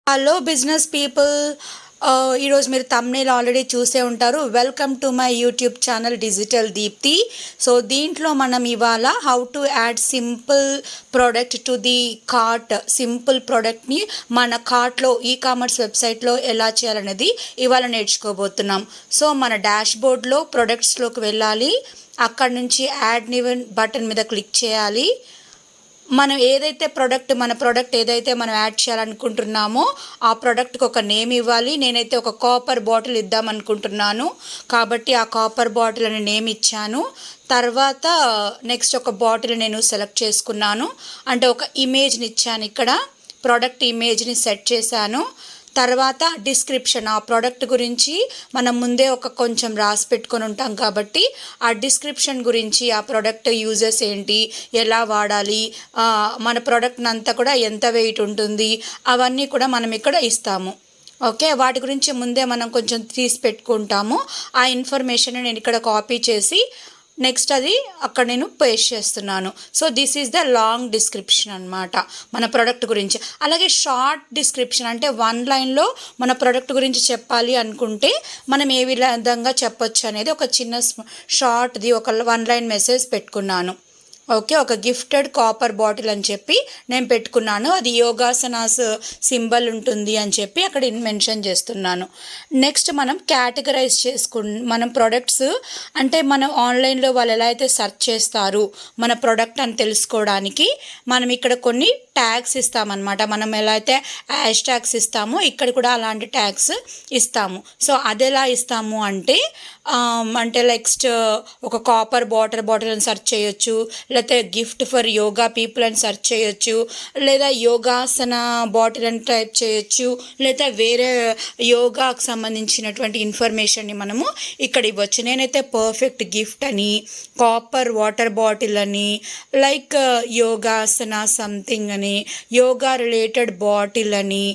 Hello business people, ఈరోజు మీరు thumbnail already చూసే ఉంటారు. Welcome to my YouTube channel digital Deepti. So దీంట్లో మనం ఇవాళ how to add simple product to the cart, simple ప్రోడక్ట్ని మన కార్ట్లో ఈ కామర్స్ వెబ్సైట్లో ఎలా చేయాలనేది ఇవాళ నేర్చుకోబోతున్నాం. సో మన డాష్ బోర్డ్లో ప్రొడక్ట్స్లోకి వెళ్ళాలి. అక్కడ నుంచి యాడ్ న్యూ బటన్ మీద క్లిక్ చేయాలి. మనం ఏదైతే మన ప్రోడక్ట్ ఏదైతే మనం యాడ్ చేయాలనుకుంటున్నామో ఆ ప్రోడక్ట్కి ఒక నేమ్ ఇవ్వాలి. నేనైతే ఒక కాపర్ బాటిల్ ఇద్దాం అనుకుంటున్నాను కాబట్టి ఆ కాపర్ బాటిల్ అని నేమ్ ఇచ్చాను. తర్వాత నెక్స్ట్ ఒక బాటిల్ నేను సెలెక్ట్ చేసుకున్నాను, అంటే ఒక ఇమేజ్ని ఇచ్చాను. ఇక్కడ ప్రోడక్ట్ ఇమేజ్ని సెట్ చేశాను. తర్వాత డిస్క్రిప్షన్, ఆ ప్రోడక్ట్ గురించి మనం ముందే ఒక కొంచెం రాసి పెట్టుకొని ఉంటాం కాబట్టి ఆ డిస్క్రిప్షన్ గురించి, ఆ ప్రోడక్ట్ యూజెస్ ఏంటి, ఎలా వాడాలి, మన ప్రోడక్ట్ని అంతా కూడా ఎంత వెయిట్ ఉంటుంది, అవన్నీ కూడా మనం ఇక్కడ ఇస్తాము. ఓకే, వాటి గురించి ముందే మనం కొంచెం తీసి పెట్టుకుంటాము. ఆ ఇన్ఫర్మేషన్ నేను ఇక్కడ కాపీ చేసి నెక్స్ట్ అది అక్కడ నేను పేస్ట్ చేస్తున్నాను. So this is the long description అనమాట మన ప్రోడక్ట్ గురించి. అలాగే షార్ట్ డిస్క్రిప్షన్ అంటే 1 లైన్లో మన ప్రోడక్ట్ గురించి చెప్పాలి అనుకుంటే మనం ఏ విధంగా చెప్పొచ్చు అనేది ఒక చిన్న షార్ట్ది ఒక 1 లైన్ మెసేజ్ పెట్టుకున్నాను. ఓకే, ఒక గిఫ్టెడ్ కాపర్ బాటిల్ అని చెప్పి నేను పెట్టుకున్నాను. అది యోగాసనాస్ సింబల్ ఉంటుంది అని చెప్పి అక్కడ మెన్షన్ చేస్తున్నాను. నెక్స్ట్ మనం కేటగరైజ్ మనం ప్రొడక్ట్స్ అంటే మనం ఆన్లైన్లో వాళ్ళు ఎలా అయితే సెర్చ్ చేస్తారు మన ప్రోడక్ట్ అని తెలుసుకోవడానికి మనం ఇక్కడ కొన్ని ట్యాగ్స్ ఇస్తామన్నమాట. మనం ఎలా అయితే హ్యాష్ ట్యాగ్స్ ఇస్తామో ఇక్కడ కూడా అలాంటి ట్యాగ్స్ ఇస్తాము. సో అది ఎలా ఇస్తాము అంటే నెక్స్ట్ ఒక కాపర్ బాటిల్ అని సెర్చ్ చేయొచ్చు, లేకపోతే గిఫ్ట్ ఫర్ యోగా పీపుల్ అని సెర్చ్ చేయొచ్చు, లేదా యోగాసన బాటిల్ అని టైప్ చేయొచ్చు, లేదా వేరే యోగాకు సంబంధించినటువంటి ఇన్ఫర్మేషన్ని మనము ఇక్కడ ఇవ్వచ్చు. నేనైతే పర్ఫెక్ట్ గిఫ్ట్ అని, కాపర్ వాటర్ బాటిల్ అని, లైక్ యోగాసన సంథింగ్ అని, యోగా రిలేటెడ్ బాటిల్ అని,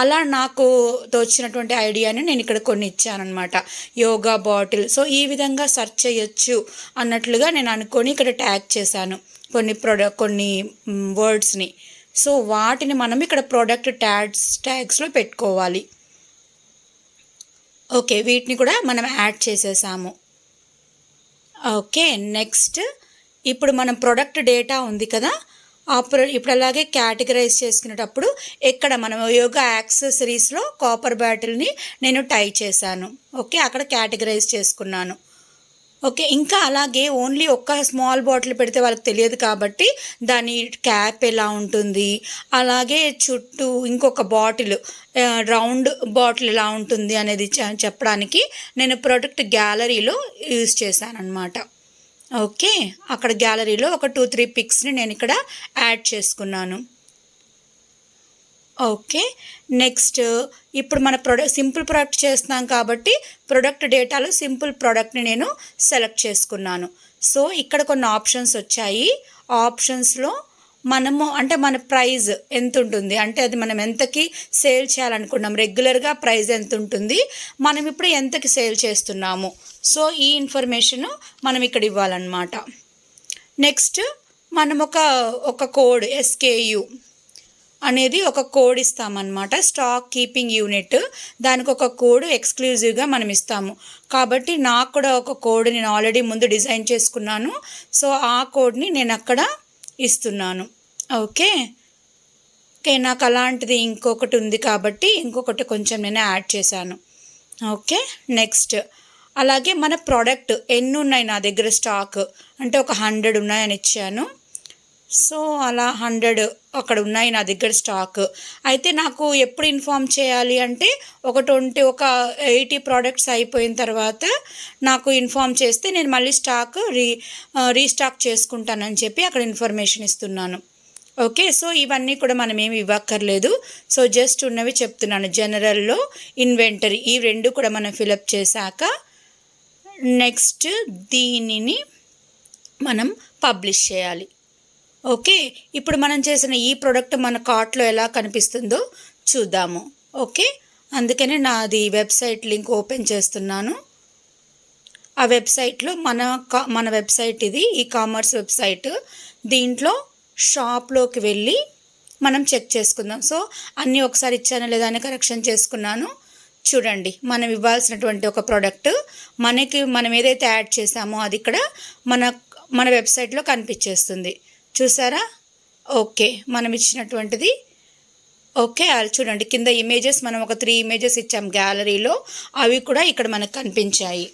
అలా నాకు తోచినటువంటి ఐడియాని నేను ఇక్కడ కొన్ని ఇచ్చానమాట. యోగా బాటిల్. సో ఈ విధంగా సెర్చ్ చేయొచ్చు అన్నట్లుగా నేను అనుకొని ఇక్కడ ట్యాగ్ చేశాను కొన్ని వర్డ్స్ని. సో వాటిని మనం ఇక్కడ ప్రోడక్ట్ ట్యాగ్స్లో పెట్టుకోవాలి. ఓకే, వీటిని కూడా మనం యాడ్ చేసేసాము. ఓకే, నెక్స్ట్ ఇప్పుడు మనం ప్రోడక్ట్ డేటా ఉంది కదా, ఇప్పుడు అలాగే కేటగరైజ్ చేసుకునేటప్పుడు ఇక్కడ మనం యోగా యాక్సెసరీస్లో కాపర్ బాటిల్ని నేను టై చేశాను. ఓకే, అక్కడ కేటగరైజ్ చేసుకున్నాను. ఓకే, ఇంకా అలాగే ఓన్లీ ఒక్క స్మాల్ బాటిల్ పెడితే వాళ్ళకి తెలియదు కాబట్టి దాని క్యాప్ ఎలా ఉంటుంది, అలాగే చుట్టూ ఇంకొక బాటిల్ రౌండ్ బాటిల్ ఎలా ఉంటుంది అనేది చెప్పడానికి నేను ప్రోడక్ట్ గ్యాలరీలో యూజ్ చేశాను అనమాట. ఓకే, అక్కడ గ్యాలరీలో ఒక 2-3 పిక్స్ని నేను ఇక్కడ యాడ్ చేసుకున్నాను. ఓకే, నెక్స్ట్ ఇప్పుడు మన సింపుల్ ప్రోడక్ట్ చేస్తున్నాం కాబట్టి ప్రోడక్ట్ డేటాలో సింపుల్ ప్రోడక్ట్ని నేను సెలెక్ట్ చేసుకున్నాను. సో ఇక్కడ కొన్ని ఆప్షన్స్ వచ్చాయి. ఆప్షన్స్లో మనము అంటే మన ప్రైజ్ ఎంత ఉంటుంది, అంటే అది మనం ఎంతకి సేల్ చేయాలనుకున్నాం, రెగ్యులర్గా ప్రైస్ ఎంత ఉంటుంది, మనం ఇప్పుడు ఎంతకి సేల్ చేస్తున్నాము, సో ఈ ఇన్ఫర్మేషను మనం ఇక్కడ ఇవ్వాలన్నమాట. నెక్స్ట్ మనం ఒక కోడ్ SKU అనేది ఒక కోడ్ ఇస్తామన్నమాట. స్టాక్ కీపింగ్ యూనిట్, దానికి ఒక కోడ్ ఎక్స్క్లూజివ్గా మనం ఇస్తాము. కాబట్టి నాకు కూడా ఒక కోడ్ నేను ఆల్రెడీ ముందు డిజైన్ చేసుకున్నాను. సో ఆ కోడ్ని నేను అక్కడ ఇస్తున్నాను. ఓకే, నాకు అలాంటిది ఇంకొకటి ఉంది కాబట్టి ఇంకొకటి కొంచెం నేను యాడ్ చేశాను. ఓకే, నెక్స్ట్ అలాగే మన ప్రోడక్ట్ ఎన్ని ఉన్నాయి నా దగ్గర స్టాక్ అంటే ఒక 100 ఉన్నాయని ఇచ్చాను. సో అలా 100 అక్కడ ఉన్నాయి నా దగ్గర స్టాక్. అయితే నాకు ఎప్పుడు ఇన్ఫామ్ చేయాలి అంటే ఒక 80 ప్రోడక్ట్స్ అయిపోయిన తర్వాత నాకు ఇన్ఫామ్ చేస్తే నేను మళ్ళీ స్టాక్ రీస్టాక్ చేసుకుంటానని చెప్పి అక్కడ ఇన్ఫర్మేషన్ ఇస్తున్నాను. ఓకే, సో ఇవన్నీ కూడా మనం ఏమి ఇవ్వక్కర్లేదు. సో జస్ట్ ఉన్నవి చెప్తున్నాను. జనరల్లో ఇన్వెంటరీ ఈ 2 కూడా మనం ఫిలప్ చేశాక నెక్స్ట్ దీనిని మనం పబ్లిష్ చేయాలి. ఓకే, ఇప్పుడు మనం చేసిన ఈ ప్రోడక్ట్ మన కార్ట్లో ఎలా కనిపిస్తుందో చూద్దాము. ఓకే, అందుకనే నాది వెబ్సైట్ లింక్ ఓపెన్ చేస్తున్నాను. ఆ వెబ్సైట్లో మన వెబ్సైట్ ఇది, ఈ కామర్స్ వెబ్సైట్. దీంట్లో షాప్లోకి వెళ్ళి మనం చెక్ చేసుకుందాం. సో అన్నీ ఒకసారి ఇచ్చానో లేదా అని కరెక్షన్ చేసుకున్నాను. చూడండి, మనం ఇవ్వాల్సినటువంటి ఒక ప్రోడక్ట్ మనం ఏదైతే యాడ్ చేసామో అది ఇక్కడ మన మన వెబ్సైట్లో కనిపించేస్తుంది. చూసారా? ఓకే, మనం ఇచ్చినటువంటిది ఓకే. చూడండి, కింద ఇమేజెస్ మనం ఒక 3 ఇమేజెస్ ఇచ్చాం గ్యాలరీలో, అవి కూడా ఇక్కడ మనకు కనిపించాయి.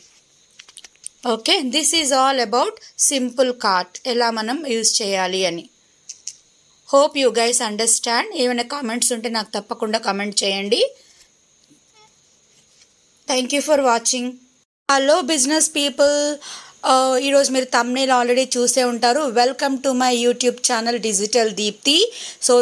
Okay, this is all about simple cart ఎలా మనం యూజ్ చేయాలి అని. Hope you guys understand. ఏమైనా కామెంట్స్ ఉంటే నాకు తప్పకుండా కామెంట్ చేయండి. Thank you for watching. Hello business people, ఈరోజు మీరు థంబ్నెయిల్ ఆల్రెడీ చూసే ఉంటారు. Welcome to my YouTube channel digital Deepti. So